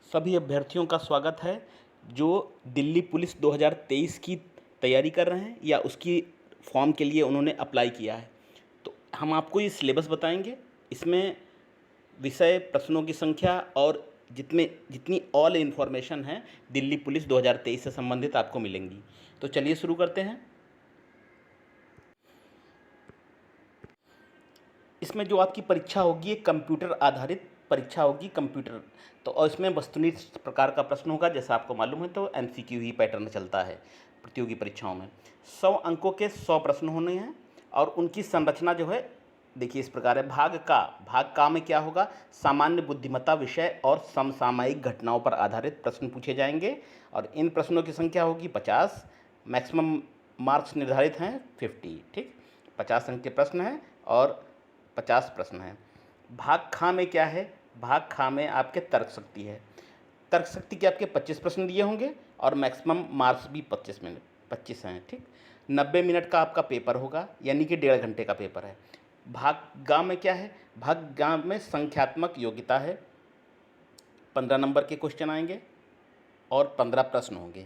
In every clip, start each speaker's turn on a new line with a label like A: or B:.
A: सभी अभ्यर्थियों का स्वागत है जो दिल्ली पुलिस 2023 की तैयारी कर रहे हैं या उसकी फॉर्म के लिए उन्होंने अप्लाई किया है। तो हम आपको ये सिलेबस बताएंगे। इसमें विषय, प्रश्नों की संख्या और जितनी ऑल इन्फॉर्मेशन है दिल्ली पुलिस 2023 से संबंधित आपको मिलेंगी। तो चलिए शुरू करते हैं। इसमें जो आपकी परीक्षा होगी एक कंप्यूटर आधारित परीक्षा होगी, कंप्यूटर। तो और इसमें वस्तुनिष्ठ प्रकार का प्रश्न होगा, जैसा आपको मालूम है। तो एमसीक्यू ही पैटर्न चलता है प्रतियोगी परीक्षाओं में। 100 अंकों के 100 प्रश्न होने हैं और उनकी संरचना जो है देखिए इस प्रकार है। भाग का में क्या होगा? सामान्य बुद्धिमत्ता विषय और समसामयिक घटनाओं पर आधारित प्रश्न पूछे जाएंगे और इन प्रश्नों की संख्या होगी 50। मैक्सिमम मार्क्स निर्धारित हैं 50। ठीक, 50 अंक के प्रश्न हैं और 50 प्रश्न हैं। भाग खा में क्या है? भाग खा में आपके तर्क शक्ति है। तर्क शक्ति के आपके 25 प्रश्न दिए होंगे और मैक्सिमम मार्क्स भी 25 हैं। ठीक, 90 मिनट का आपका पेपर होगा, यानी कि 1.5 घंटे का पेपर है। भाग गा में क्या है? भाग गा में संख्यात्मक योग्यता है। 15 नंबर के क्वेश्चन आएंगे और 15 प्रश्न होंगे।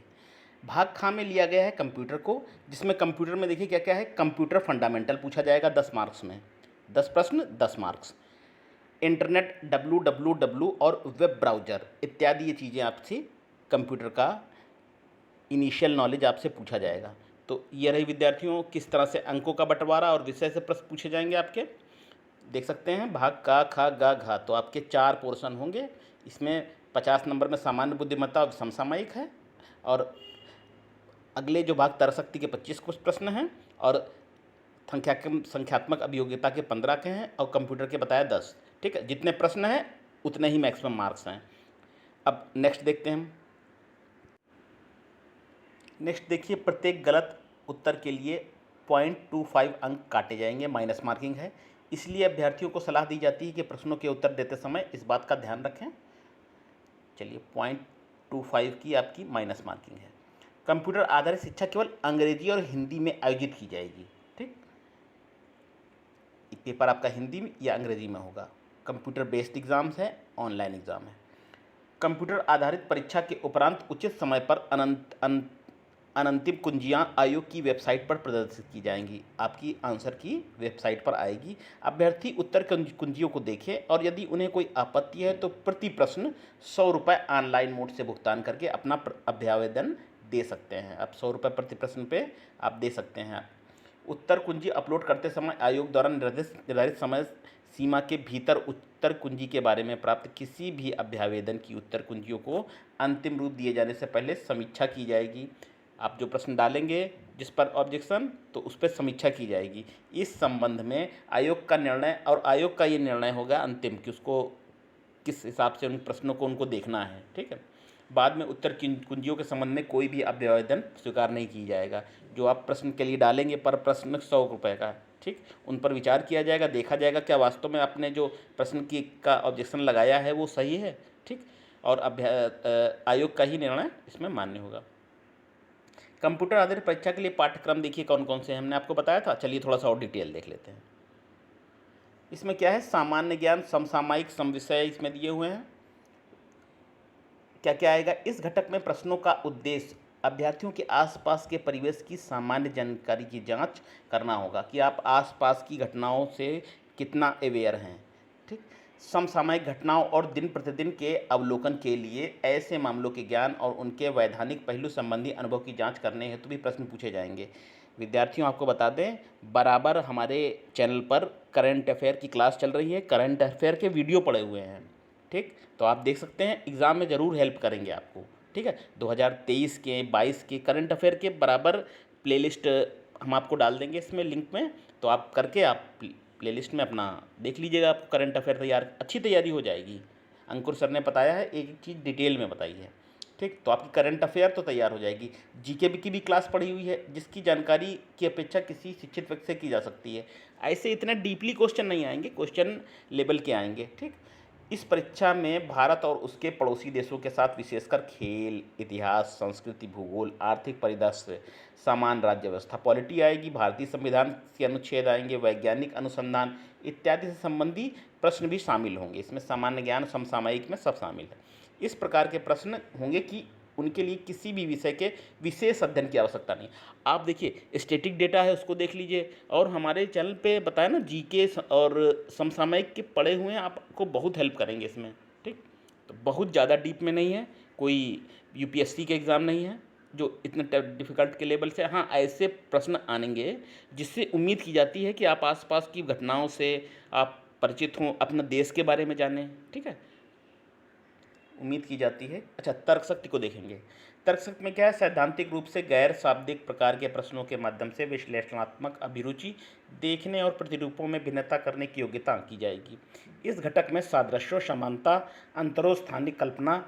A: भाग खा में लिया गया है कंप्यूटर को, जिसमें कंप्यूटर में देखिए क्या क्या है। कंप्यूटर फंडामेंटल पूछा जाएगा 10 मार्क्स में, 10 प्रश्न 10 मार्क्स। इंटरनेट, www और वेब ब्राउज़र इत्यादि ये चीज़ें आपसे कंप्यूटर का इनिशियल नॉलेज आपसे पूछा जाएगा। तो ये रही विद्यार्थियों किस तरह से अंकों का बंटवारा और विषय से प्रश्न पूछे जाएंगे आपके। देख सकते हैं भाग का, खा, गा, घा। तो आपके 4 पोर्शन होंगे। इसमें 50 नंबर में सामान्य बुद्धिमत्ता और समसामयिक है और अगले जो भाग तर्क शक्ति के 25 कुछ प्रश्न हैं और संख्यात्मक अभियोग्यता के 15 के हैं और कंप्यूटर के बताया 10। ठीक है, जितने प्रश्न हैं उतने ही मैक्सिमम मार्क्स हैं। अब नेक्स्ट देखते हैं हम। नेक्स्ट देखिए, प्रत्येक गलत उत्तर के लिए 0.25 अंक काटे जाएंगे, माइनस मार्किंग है। इसलिए अभ्यर्थियों को सलाह दी जाती है कि प्रश्नों के उत्तर देते समय इस बात का ध्यान रखें। चलिए, 0.25 की आपकी माइनस मार्किंग है। कंप्यूटर आधारित शिक्षा केवल अंग्रेजी और हिंदी में आयोजित की जाएगी। ठीक, पेपर आपका हिंदी या अंग्रेजी में होगा। कंप्यूटर बेस्ड एग्ज़ाम्स है, ऑनलाइन एग्ज़ाम है। कंप्यूटर आधारित परीक्षा के उपरांत उचित समय पर अनंतिम कुंजियाँ आयोग की वेबसाइट पर प्रदर्शित की जाएंगी। आपकी आंसर की वेबसाइट पर आएगी। अभ्यर्थी उत्तर कुंजियों को देखें और यदि उन्हें कोई आपत्ति है तो प्रति प्रश्न 100 रुपये ऑनलाइन मोड से भुगतान करके अपना अभ्यावेदन दे सकते हैं। आप 100 रुपये प्रति प्रश्न पे आप दे सकते हैं। उत्तर कुंजी अपलोड करते समय आयोग द्वारा निर्धारित समय सीमा के भीतर उत्तर कुंजी के बारे में प्राप्त किसी भी अभ्यावेदन की उत्तर कुंजियों को अंतिम रूप दिए जाने से पहले समीक्षा की जाएगी। आप जो प्रश्न डालेंगे जिस पर ऑब्जेक्शन, तो उस पर समीक्षा की जाएगी। इस संबंध में आयोग का निर्णय और आयोग का ये निर्णय होगा अंतिम कि उसको किस हिसाब से उन प्रश्नों को उनको देखना है। ठीक है, बाद में उत्तर कुंजियों के संबंध में कोई भी अभ्यावेदन स्वीकार नहीं की जाएगा। जो आप प्रश्न के लिए डालेंगे पर प्रश्न 100 रुपये का, ठीक, उन पर विचार किया जाएगा, देखा जाएगा क्या वास्तव में आपने जो प्रश्न की का ऑब्जेक्शन लगाया है वो सही है। ठीक, और आयोग का ही निर्णय इसमें मान्य होगा। कंप्यूटर आधारित परीक्षा के लिए पाठ्यक्रम देखिए कौन कौन से हैं, हमने आपको बताया था। चलिए थोड़ा सा और डिटेल देख लेते हैं। इसमें क्या है, सामान्य ज्ञान, समसामयिक, समविषय इसमें दिए हुए हैं। क्या क्या आएगा इस घटक में? प्रश्नों का उद्देश्य अभ्यर्थियों के आसपास के परिवेश की सामान्य जानकारी की जांच करना होगा कि आप आसपास की घटनाओं से कितना अवेयर हैं। ठीक, समसामयिक घटनाओं और दिन प्रतिदिन के अवलोकन के लिए ऐसे मामलों के ज्ञान और उनके वैधानिक पहलू संबंधी अनुभव की जांच करने हेतु भी प्रश्न पूछे जाएंगे। विद्यार्थियों आपको बता दें, बराबर हमारे चैनल पर करंट अफेयर की क्लास चल रही है। करंट अफेयर के वीडियो पड़े हुए हैं। ठीक, तो आप देख सकते हैं, एग्ज़ाम में ज़रूर हेल्प करेंगे आपको। ठीक है, 2023 के 22 के करंट अफेयर के बराबर प्लेलिस्ट हम आपको डाल देंगे इसमें लिंक में। तो आप करके आप प्लेलिस्ट में अपना देख लीजिएगा, आपको करंट अफेयर तैयार, अच्छी तैयारी हो जाएगी। अंकुर सर ने बताया है, एक एक चीज़ डिटेल में बताई है। ठीक, तो आपकी करंट अफेयर तो तैयार हो जाएगी। जीके की भी क्लास पड़ी हुई है, जिसकी जानकारी की अपेक्षा किसी शिक्षित व्यक्ति से की जा सकती है। ऐसे इतना डीपली क्वेश्चन नहीं आएंगे, क्वेश्चन लेवल के आएंगे। ठीक, इस परीक्षा में भारत और उसके पड़ोसी देशों के साथ विशेषकर खेल, इतिहास, संस्कृति, भूगोल, आर्थिक परिदृश्य, समान राज्य व्यवस्था, पॉलिटी आएगी, भारतीय संविधान के अनुच्छेद आएंगे, वैज्ञानिक अनुसंधान इत्यादि से संबंधी प्रश्न भी शामिल होंगे। इसमें सामान्य ज्ञान, समसामयिक में सब शामिल है। इस प्रकार के प्रश्न होंगे कि उनके लिए किसी भी विषय के विशेष अध्ययन की आवश्यकता नहीं। आप देखिए स्टैटिक डेटा है उसको देख लीजिए, और हमारे चैनल पे बताया ना जीके और समसामयिक के पढ़े हुए हैं, आपको बहुत हेल्प करेंगे इसमें। ठीक, तो बहुत ज़्यादा डीप में नहीं है, कोई यूपीएससी के एग्ज़ाम नहीं है जो इतने डिफ़िकल्ट के लेवल से। हाँ, ऐसे प्रश्न आएंगे जिससे उम्मीद की जाती है कि आप आसपास की घटनाओं से आप परिचित हों, अपना देश के बारे में जानें। ठीक है, उम्मीद की जाती है। अच्छा, तर्क शक्ति को देखेंगे। तर्क शक्ति में क्या है, सैद्धांतिक रूप से गैर शाब्दिक प्रकार के प्रश्नों के माध्यम से विश्लेषणात्मक अभिरुचि, देखने और प्रतिरूपों में भिन्नता करने की योग्यता की जाएगी। इस घटक में सादृश्य, समानता, अंतरों, स्थानिक कल्पना,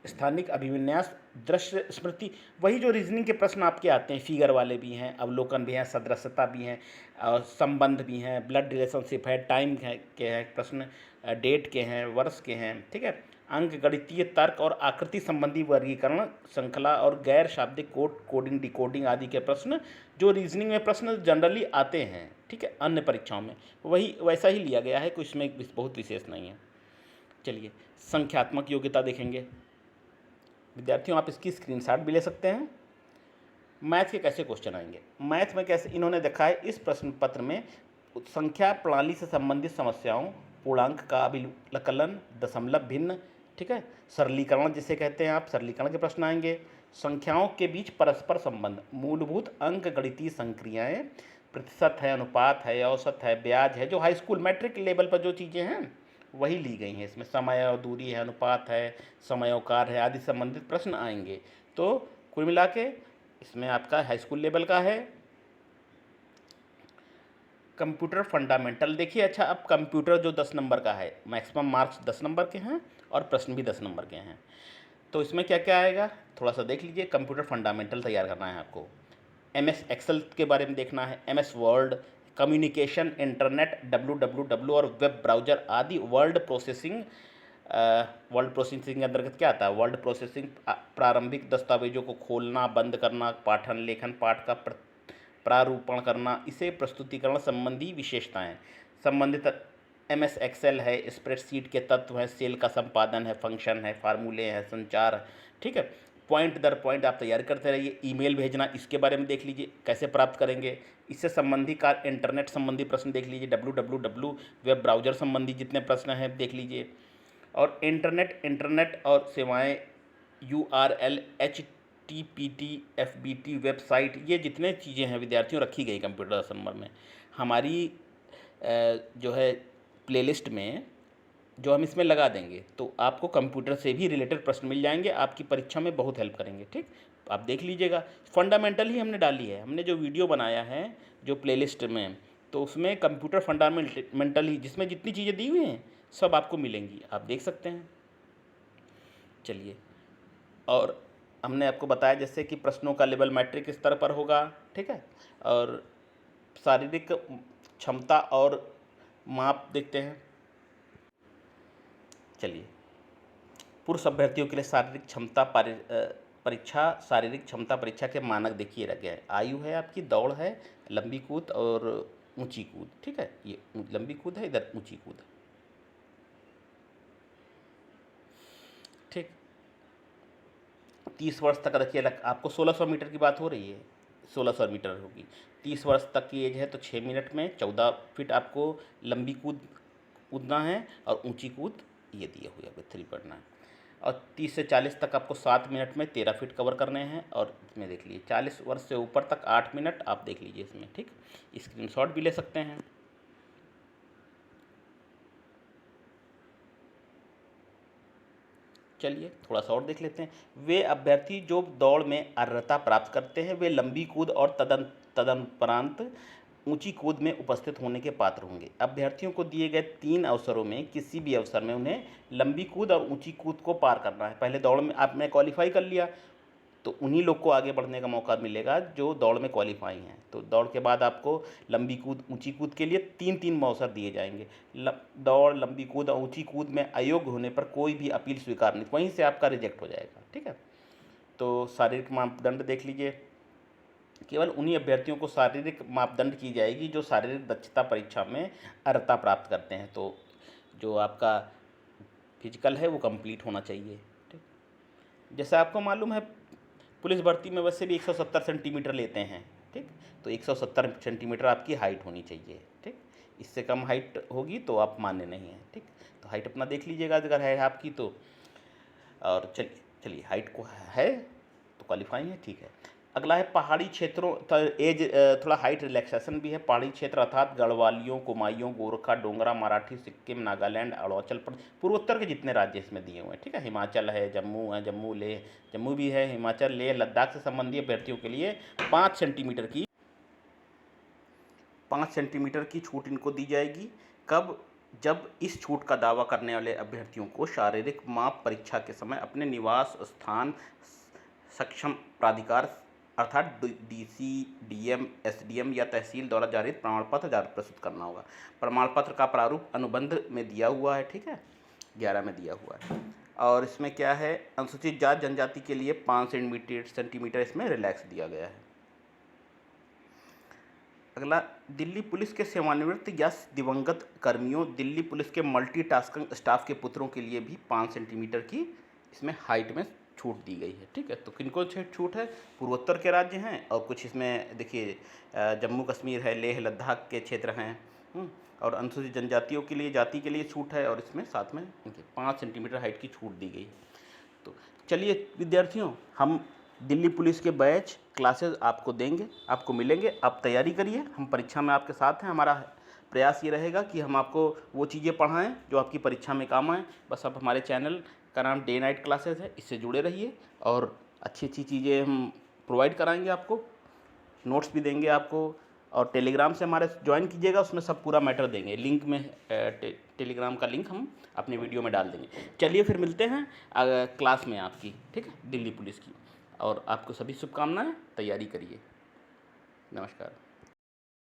A: स्थानिक अभिविन्यास, दृश्य स्मृति, वही जो रीजनिंग के प्रश्न आपके आते हैं, फिगर वाले भी हैं, अवलोकन भी हैं, सदृशता भी हैं, और संबंध भी हैं, ब्लड रिलेशनशिप है, टाइम है के हैं प्रश्न, डेट के हैं, वर्ष के हैं। ठीक है, अंक गणितीय तर्क और आकृति संबंधी वर्गीकरण, श्रृंखला और गैर शाब्दिक कोड, कोडिंग, डिकोडिंग आदि के प्रश्न जो रीजनिंग में प्रश्न जनरली आते हैं। ठीक है, अन्य परीक्षाओं में वही वैसा ही लिया गया है, कुछ इसमें बहुत विशेष नहीं है। चलिए, संख्यात्मक योग्यता देखेंगे। विद्यार्थियों, आप इसकी स्क्रीनशॉट भी ले सकते हैं। मैथ के कैसे क्वेश्चन आएंगे, मैथ में कैसे इन्होंने देखा है, इस प्रश्न पत्र में संख्या प्रणाली से संबंधित समस्याओं, पूर्णांक का अभिकलन, दशमलव भिन्न, ठीक है, सरलीकरण जिसे कहते हैं आप, सरलीकरण के प्रश्न आएंगे। संख्याओं के बीच परस्पर संबंध, मूलभूत अंक गणितीय संक्रियाएं, प्रतिशत है, अनुपात है, औसत है, ब्याज है, जो हाई स्कूल मैट्रिक लेवल पर जो चीज़ें हैं वही ली गई हैं। इसमें समय और दूरी है, अनुपात है, समयोकार है, आदि संबंधित प्रश्न आएंगे। तो कुल मिला के इसमें आपका हाई स्कूल लेवल का है। कंप्यूटर फंडामेंटल देखिए। अच्छा, अब कंप्यूटर जो 10 नंबर का है, मैक्सिमम मार्क्स 10 नंबर के हैं और प्रश्न भी 10 नंबर के हैं। तो इसमें क्या क्या आएगा थोड़ा सा देख लीजिए। कंप्यूटर फंडामेंटल तैयार करना है आपको, एमएस एक्सेल के बारे में देखना है, MS word, communication, internet, W और वेब ब्राउज़र आदि। वर्ल्ड प्रोसेसिंग के अंतर्गत क्या आता है, वर्ल्ड प्रोसेसिंग, प्रारंभिक दस्तावेजों को खोलना, बंद करना, पाठन लेखन पाठ का प्रारूपण करना, इसे प्रस्तुतिकरण संबंधी विशेषताएं। संबंधित एमएस एक्सेल है, स्प्रेडशीट के तत्व हैं, सेल का संपादन है, फंक्शन है, फार्मूले हैं, संचार। ठीक है, पॉइंट दर पॉइंट आप तैयार करते रहिए। ईमेल भेजना, इसके बारे में देख लीजिए कैसे प्राप्त करेंगे। इससे संबंधी का इंटरनेट संबंधी प्रश्न देख लीजिए, डब्ल्यू वेब ब्राउज़र संबंधी जितने प्रश्न हैं देख लीजिए। और इंटरनेट और सेवाएं, URL, HTTP, FBT वेबसाइट, ये जितने चीज़ें हैं विद्यार्थियों रखी गई कंप्यूटर संबंध में। हमारी जो है प्लेलिस्ट में जो हम इसमें लगा देंगे, तो आपको कंप्यूटर से भी रिलेटेड प्रश्न मिल जाएंगे, आपकी परीक्षा में बहुत हेल्प करेंगे। ठीक, आप देख लीजिएगा। फंडामेंटल ही हमने डाली है, हमने जो वीडियो बनाया है जो प्लेलिस्ट में, तो उसमें कंप्यूटर फंडामेंटल ही, जिसमें जितनी चीज़ें दी हुई हैं सब आपको मिलेंगी, आप देख सकते हैं। चलिए, और हमने आपको बताया जैसे कि प्रश्नों का लेवल मैट्रिक स्तर पर होगा। ठीक है, और शारीरिक क्षमता और माप देखते हैं। चलिए, पुरुष अभ्यर्थियों के लिए शारीरिक क्षमता परीक्षा, शारीरिक क्षमता परीक्षा के मानक देखिए रखे हैं। आयु है आपकी, दौड़ है, लंबी कूद और ऊंची कूद। ठीक है, ये लंबी कूद है, इधर ऊंची कूद है। ठीक, 30 वर्ष तक रखिए। आपको 1600 मीटर की बात हो रही है, 1600 मीटर होगी। 30 वर्ष तक की एज है तो 6 मिनट में 14 फीट आपको लंबी कूद कूदना है, और ऊंची कूद ये दिए हुए है 3 पढ़ना है। और 30 से 40 तक आपको 7 मिनट में 13 फीट कवर करने हैं। और इसमें देख लीजिए 40 वर्ष से ऊपर तक 8 मिनट, आप देख लीजिए इसमें। ठीक, स्क्रीनशॉट भी ले सकते हैं। चलिए, थोड़ा सा और देख लेते हैं। वे अभ्यर्थी जो दौड़ में अर्हता प्राप्त करते हैं वे लंबी कूद और तदनुपरांत ऊंची कूद में उपस्थित होने के पात्र होंगे। अभ्यर्थियों को दिए गए 3 अवसरों में किसी भी अवसर में उन्हें लंबी कूद और ऊंची कूद को पार करना है। पहले दौड़ में आपने क्वालिफाई कर लिया तो उन्हीं लोग को आगे बढ़ने का मौका मिलेगा जो दौड़ में क्वालिफाई हैं। तो दौड़ के बाद आपको लंबी कूद, ऊंची कूद के लिए 3 अवसर दिए जाएंगे। दौड़, लंबी कूद और ऊंची कूद में अयोग्य होने पर कोई भी अपील स्वीकार नहीं, वहीं से आपका रिजेक्ट हो जाएगा। ठीक है, तो शारीरिक मापदंड देख लीजिए। केवल उन्हीं अभ्यर्थियों को शारीरिक मापदंड की जाएगी जो शारीरिक दक्षता परीक्षा में अर्हता प्राप्त करते हैं। तो जो आपका फिजिकल है वो कंप्लीट होना चाहिए। ठीक, जैसे आपको मालूम है पुलिस भर्ती में वैसे भी 170 सेंटीमीटर लेते हैं, ठीक। तो 170 सेंटीमीटर आपकी हाइट होनी चाहिए, ठीक। इससे कम हाइट होगी तो आप मान्य नहीं हैं, ठीक। तो हाइट अपना देख लीजिएगा अगर है आपकी तो। और चलिए चलिए हाइट को है तो क्वालिफाई है, ठीक है। अगला है पहाड़ी क्षेत्रों एज, थोड़ा हाइट रिलैक्सेशन भी है। पहाड़ी क्षेत्र अर्थात गढ़वालियों, कुमायूं, गोरखा, डोगरा, मराठी, सिक्किम, नागालैंड, अरुणाचल प्रदेश, पूर्वोत्तर के जितने राज्य इसमें दिए हुए हैं, ठीक है। हिमाचल है, जम्मू लेह, जम्मू भी है, हिमाचल, लेह, लद्दाख से संबंधित अभ्यर्थियों के लिए 5 सेंटीमीटर की छूट इनको दी जाएगी। कब? जब इस छूट का दावा करने वाले अभ्यर्थियों को शारीरिक माप परीक्षा के समय अपने निवास स्थान सक्षम प्राधिकार अर्थात डीसी, डीएम, एसडीएम या तहसील द्वारा जारी प्रमाण पत्र प्रस्तुत करना होगा। प्रमाण पत्र का प्रारूप अनुबंध में दिया हुआ है, ठीक है, 11 में दिया हुआ है। और इसमें क्या है, अनुसूचित जाति जनजाति के लिए 5 सेंटीमीटर इसमें रिलैक्स दिया गया है। अगला, दिल्ली पुलिस के सेवानिवृत्त या दिवंगत कर्मियों, दिल्ली पुलिस के मल्टीटास्किंग स्टाफ के पुत्रों के लिए भी 5 सेंटीमीटर की इसमें हाइट में छूट दी गई है, ठीक है। तो किनको छूट है? पूर्वोत्तर के राज्य हैं और कुछ इसमें देखिए जम्मू कश्मीर है, लेह लद्दाख के क्षेत्र हैं, और अनुसूचित जनजातियों के लिए जाति के लिए छूट है और इसमें साथ में इनके 5 सेंटीमीटर हाइट की छूट दी गई। तो चलिए विद्यार्थियों, हम दिल्ली पुलिस के बैच क्लासेस आपको देंगे, आपको मिलेंगे, आप तैयारी करिए, हम परीक्षा में आपके साथ हैं। हमारा प्रयास ये रहेगा कि हम आपको वो चीज़ें पढ़ाएं जो आपकी परीक्षा में काम आएँ। बस आप हमारे चैनल का नाम डे नाइट क्लासेस है, इससे जुड़े रहिए और अच्छी अच्छी चीज़ें हम प्रोवाइड कराएंगे आपको, नोट्स भी देंगे आपको। और टेलीग्राम से हमारे ज्वाइन कीजिएगा, उसमें सब पूरा मैटर देंगे। लिंक में टेलीग्राम का लिंक हम अपने वीडियो में डाल देंगे। चलिए फिर मिलते हैं क्लास में आपकी, ठीक है, दिल्ली पुलिस की। और आपको सभी शुभकामनाएं, तैयारी करिए। नमस्कार।